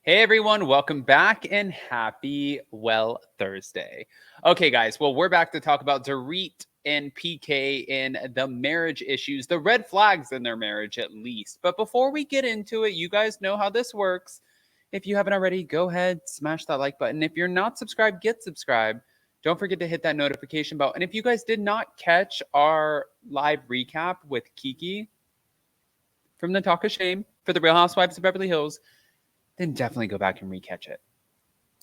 Hey everyone, welcome back and happy Thursday. Okay, guys, well, we're back to talk about Dorit and PK and the marriage issues, the red flags in their marriage at least. But before we get into it, you guys know how this works. If you haven't already, go ahead, smash that like button. If you're not subscribed, get subscribed. Don't forget to hit that notification bell. And if you guys did not catch our live recap with Kiki from the Talk of Shame for the Real Housewives of Beverly Hills, then definitely go back and recatch it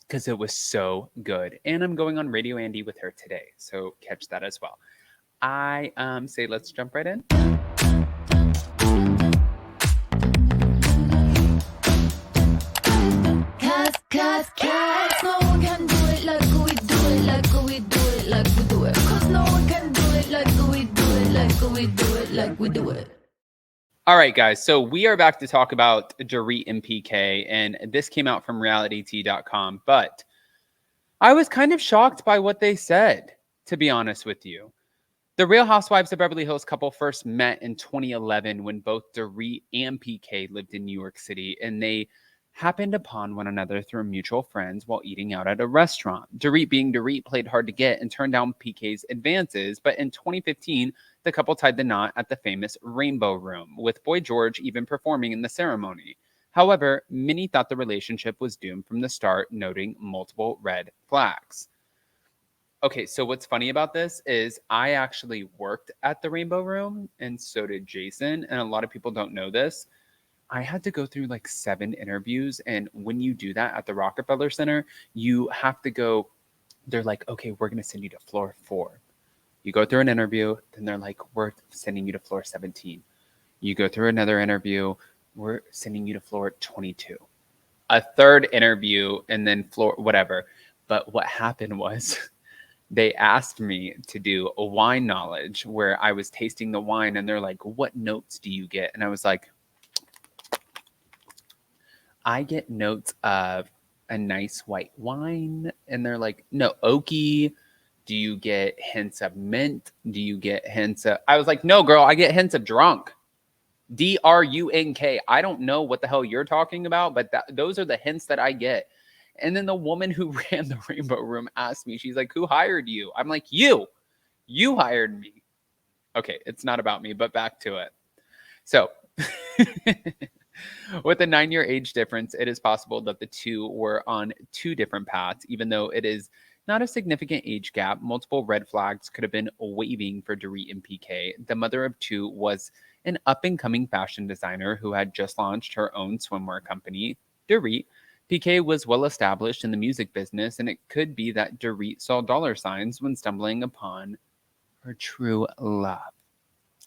because it was so good. And I'm going on Radio Andy with her today, so catch that as well. I say let's jump right in. Cause no one can do it like we do it, like we do it, like we do it. Cause no one can do it like we do it, like we do it, like we do it. All right, guys. So we are back to talk about Dorit and PK, and this came out from realityt.com. But I was kind of shocked by what they said, to be honest with you. The Real Housewives of Beverly Hills couple first met in 2011 when both Dorit and PK lived in New York City, and they happened upon one another through mutual friends while eating out at a restaurant. Dorit, being Dorit, played hard to get and turned down PK's advances, but in 2015, the couple tied the knot at the famous Rainbow Room, with Boy George even performing in the ceremony. However, many thought the relationship was doomed from the start, noting multiple red flags. Okay, so what's funny about this is I actually worked at the Rainbow Room, and so did Jason, and a lot of people don't know this. I had to go through like 7 interviews, and when you do that at the Rockefeller Center, you have to go, they're like, okay, we're going to send you to floor 4. You go through an interview, then they're like, we're sending you to floor 17. You go through another interview, we're sending you to floor 22. A third interview, and then floor whatever. But what happened was they asked me to do a wine knowledge where I was tasting the wine, and they're like, what notes do you get? And I was like, I get notes of a nice white wine. And they're like, no, oaky. Do you get hints of mint? Do you get hints of... I was like, no, girl, I get hints of drunk. drunk. I don't know what the hell you're talking about, but those are the hints that I get. And then the woman who ran the Rainbow Room asked me, she's like, who hired you? I'm like, you hired me. Okay, it's not about me, but back to it. So with a 9-year age difference, it is possible that the two were on 2 different paths, even though it is not a significant age gap. Multiple red flags could have been waving for Dorit and PK. The mother of 2 was an up-and-coming fashion designer who had just launched her own swimwear company. Dorit, PK was well established in the music business, and it could be that Dorit saw dollar signs when stumbling upon her true love.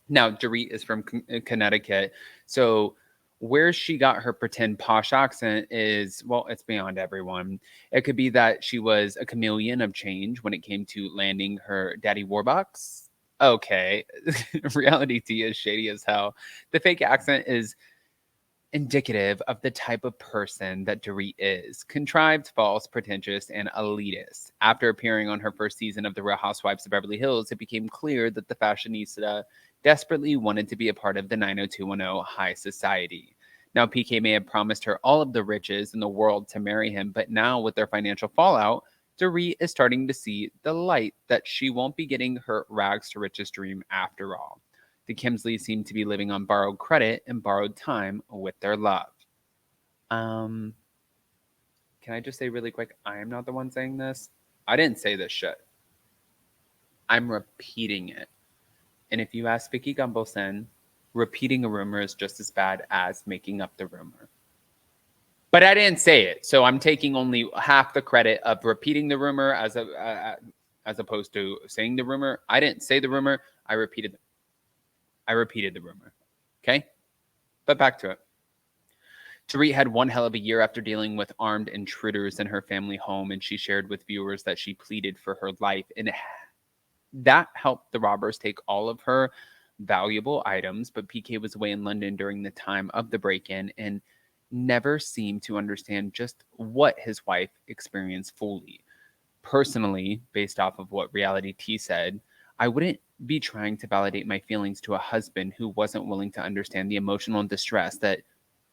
Now, Dorit is from Connecticut, so where she got her pretend posh accent is, well, it's beyond everyone. It could be that she was a chameleon of change when it came to landing her daddy Warbucks. Okay, reality T is shady as hell. The fake accent is indicative of the type of person that Dorit is: contrived, false, pretentious, and elitist. After appearing on her first season of The Real Housewives of Beverly Hills, it became clear that the fashionista desperately wanted to be a part of the 90210 high society. Now, PK may have promised her all of the riches in the world to marry him, but now with their financial fallout, Dorit is starting to see the light that she won't be getting her rags to riches dream after all. The Kemsleys seem to be living on borrowed credit and borrowed time with their love. Can I just say really quick, I am not the one saying this. I didn't say this shit. I'm repeating it. And if you ask Vicky Gumbelson, repeating a rumor is just as bad as making up the rumor. But I didn't say it, so I'm taking only half the credit of repeating the rumor as opposed to saying the rumor. I didn't say the rumor. I repeated the rumor. Okay? But back to it. Dorit had one hell of a year after dealing with armed intruders in her family home, and she shared with viewers that she pleaded for her life, and that helped the robbers take all of her valuable items. But PK was away in London during the time of the break-in and never seemed to understand just what his wife experienced fully. Personally, based off of what Reality T said, I wouldn't be trying to validate my feelings to a husband who wasn't willing to understand the emotional distress that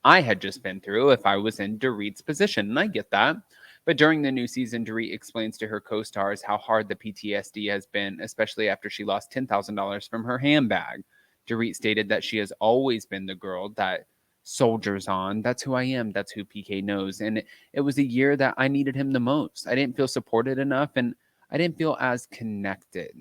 I had just been through if I was in Dorit's position, and I get that. But during the new season, Dorit explains to her co-stars how hard the PTSD has been, especially after she lost $10,000 from her handbag. Dorit stated that she has always been the girl that soldiers on. That's who I am. That's who PK knows. And it was a year that I needed him the most. I didn't feel supported enough, and I didn't feel as connected.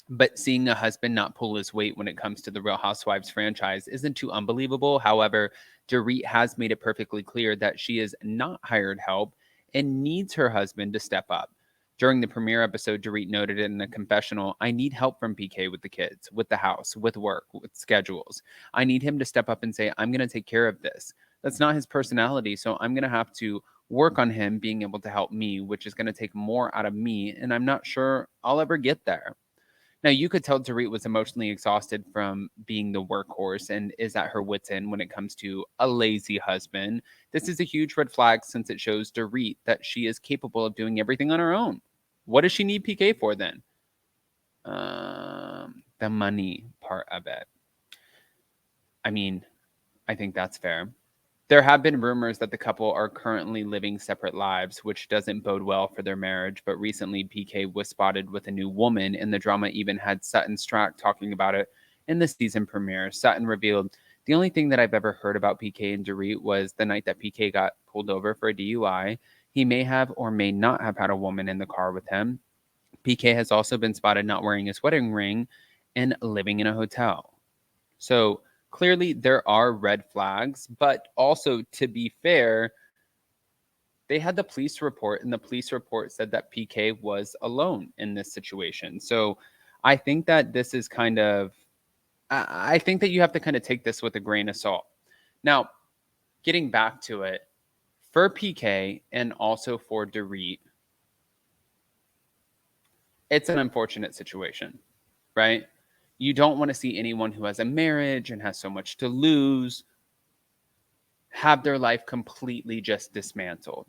But seeing a husband not pull his weight when it comes to the Real Housewives franchise isn't too unbelievable. However, Dorit has made it perfectly clear that she is not hired help and needs her husband to step up. During the premiere episode, Dorit noted in a confessional, I need help from PK with the kids, with the house, with work, with schedules. I need him to step up and say, I'm going to take care of this. That's not his personality, so I'm going to have to work on him being able to help me, which is going to take more out of me, and I'm not sure I'll ever get there. Now, you could tell Dorit was emotionally exhausted from being the workhorse and is at her wits' end when it comes to a lazy husband. This is a huge red flag since it shows Dorit that she is capable of doing everything on her own. What does she need PK for then? The money part of it. I mean, I think that's fair. There have been rumors that the couple are currently living separate lives, which doesn't bode well for their marriage. But recently, PK was spotted with a new woman, and the drama even had Sutton Strack talking about it in the season premiere. Sutton revealed the only thing that I've ever heard about PK and Dorit was the night that PK got pulled over for a DUI. He may have or may not have had a woman in the car with him. PK has also been spotted not wearing his wedding ring and living in a hotel. So clearly there are red flags, but also to be fair, they had the police report, and the police report said that PK was alone in this situation. So I think that this is kind of, I think that you have to kind of take this with a grain of salt. Now, getting back to it, for PK and also for Dorit, it's an unfortunate situation, right? You don't want to see anyone who has a marriage and has so much to lose have their life completely just dismantled.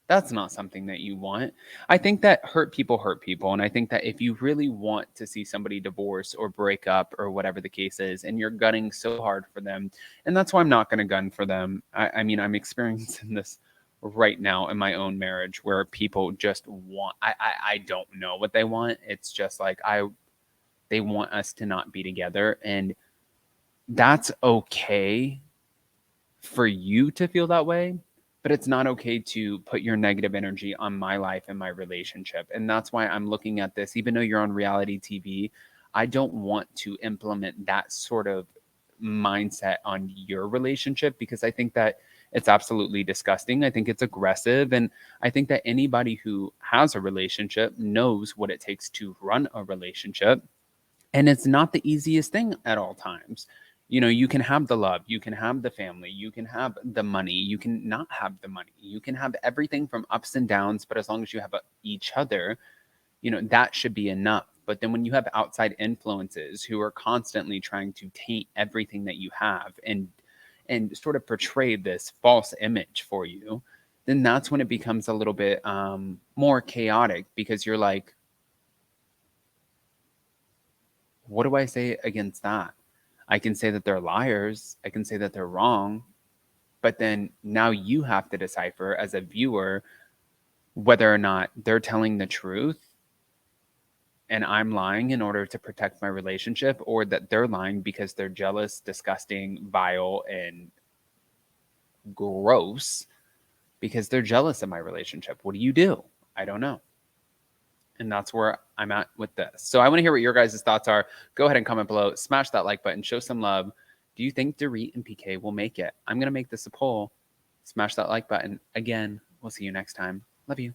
That's not something that you want. I think that hurt people hurt people. And I think that if you really want to see somebody divorce or break up or whatever the case is, and you're gunning so hard for them, and that's why I'm not going to gun for them. I mean, I'm experiencing this right now in my own marriage where people just want, I don't know what they want. It's just like, they want us to not be together. And that's okay for you to feel that way, but it's not okay to put your negative energy on my life and my relationship. And that's why I'm looking at this, even though you're on reality TV, I don't want to implement that sort of mindset on your relationship because I think that it's absolutely disgusting. I think it's aggressive. And I think that anybody who has a relationship knows what it takes to run a relationship. And it's not the easiest thing at all times. You know, you can have the love, you can have the family, you can have the money, you can not have the money, you can have everything from ups and downs, but as long as you have each other, you know, that should be enough. But then when you have outside influences who are constantly trying to taint everything that you have and sort of portray this false image for you, then that's when it becomes a little bit more chaotic because you're like, what do I say against that? I can say that they're liars. I can say that they're wrong. But then now you have to decipher as a viewer whether or not they're telling the truth and I'm lying in order to protect my relationship, or that they're lying because they're jealous, disgusting, vile, and gross because they're jealous of my relationship. What do you do? I don't know. And that's where I'm at with this. So I want to hear what your guys' thoughts are. Go ahead and comment below. Smash that like button. Show some love. Do you think Dorit and PK will make it? I'm going to make this a poll. Smash that like button. Again, we'll see you next time. Love you.